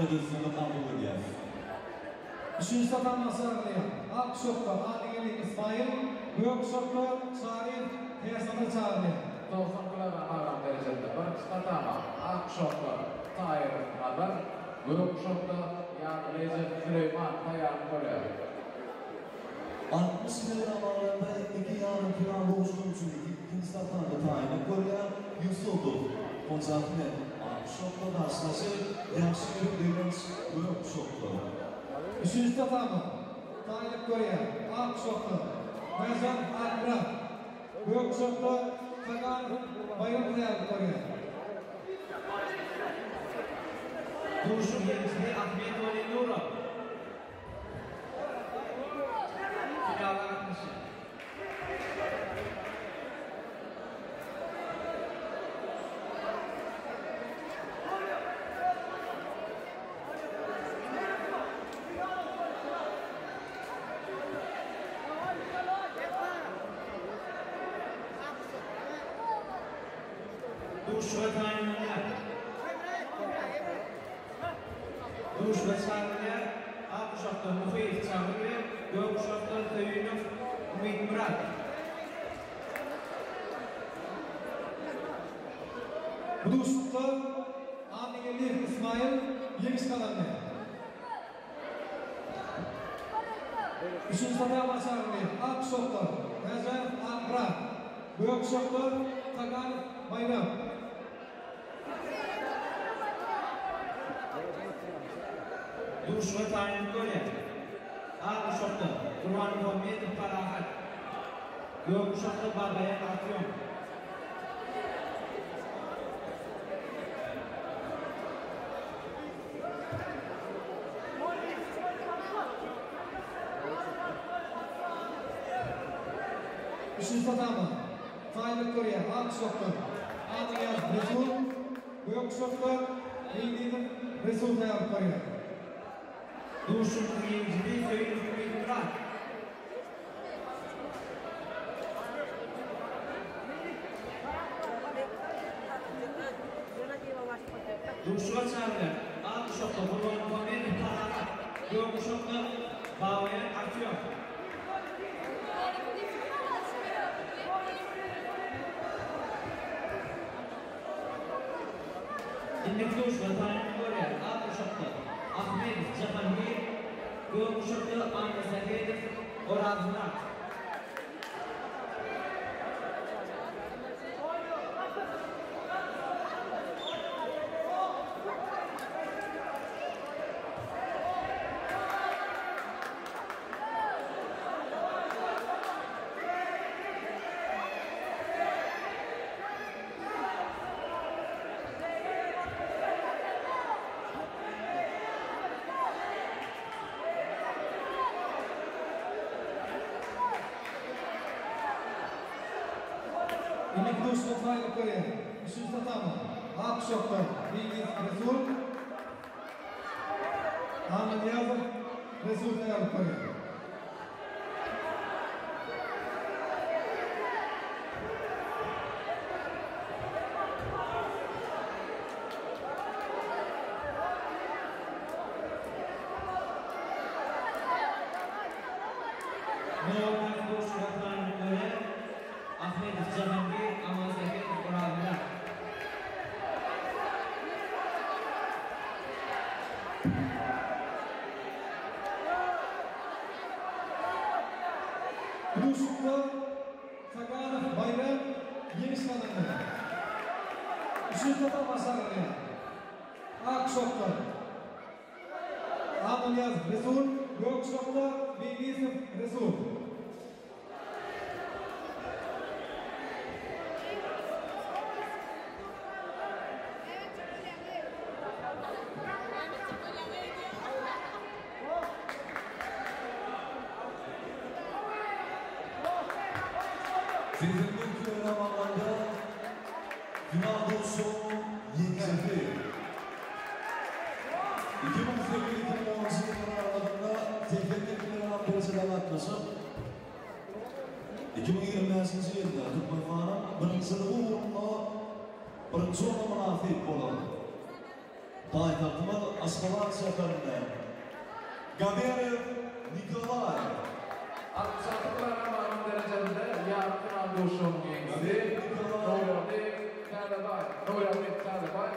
ödülsünü kabul ediyoruz. Üçüncü satan masarlıyor. Akşokta Adigeli İsmail, Gökşokta Şarif, Teyasanı çağırıyor. 90 kilogram derecede bir statama. Akşokta Tahir Nadar, Gökşokta Recep Süleyman Tayyar Korea. 60 kilogram ağırlığında iki yarım kilo boğuştuğu için ikinci satanda Tayyar Korea, Yusuf'u konsertine Akşokta karşılaşır, yaşı yürüdüğümüz Gökşokta. Üçüncü satan Tayyar Korea, Akşokta, Mezan Akra, Gökşokta Kagan Bayram Tayyar Korea. Duruşun yenisini Ahmet Veli Nur'a. Finalda atmışı. Duruş ve tayinler. Duruş ve çağrıya Akşokta Muhit çağrıya Gökşokta Töyünov Ümit Murat. Buduşukta Adigeli İsmail, Yemiş Kalanlı. Üçüncü satan masarlıyor. Akşokta, Mezan Akra, Gökşokta Kagan Bayram. Duruş ve tayinler böyle. Akşokta Kur'an Muhammed Farahat. Gökşokta Babaya Atyon. Üçüncü satan Tayyar Korea, Akşokta, Adigel Resul, Gökşokta, Bildiğin Resul Tayyar Korea. Duruşun birinciliği Töyünov Ümit Murat. Duruşu ve çağrıya Akşokta Kur'an Muhammed Farahat. Gökşokta Babaya Atyon. Duruş ve tayinler böyle. Akşokta Ahmet Cahangir, Gökşokta Ahmet Zahidov, Orhan Murat. Duruş ve Tayyar Korea, üçüncü satan Akşokta, Bildiğin Resul, Ahmet Yazır, Resul Tayyar Korea. Normal duruş ve tayinler böyle. Ahmet Cahangir, Ahmet Zahidov, Orhan Murat. Buduşukta Kagan Bayram, Yemiş Kalanlı. Üçüncü satan masarlıyor. Akşokta, Ahmet Resul, Gökşokta, Bildiğin Resul. Sizin bu programlarda final olsun yenileri. 2008-2010 yılları aralığında teknik program dereceden yaklaşıp 2025 yılda Türkmenfan'ın birinci uğruna birinci olma münasip olan Paytaxtımız Aşgabat şəhərindən Gaberov Nikolay 66 kilogram derecede yarım final duşun yengisi. Noyabek Talabay.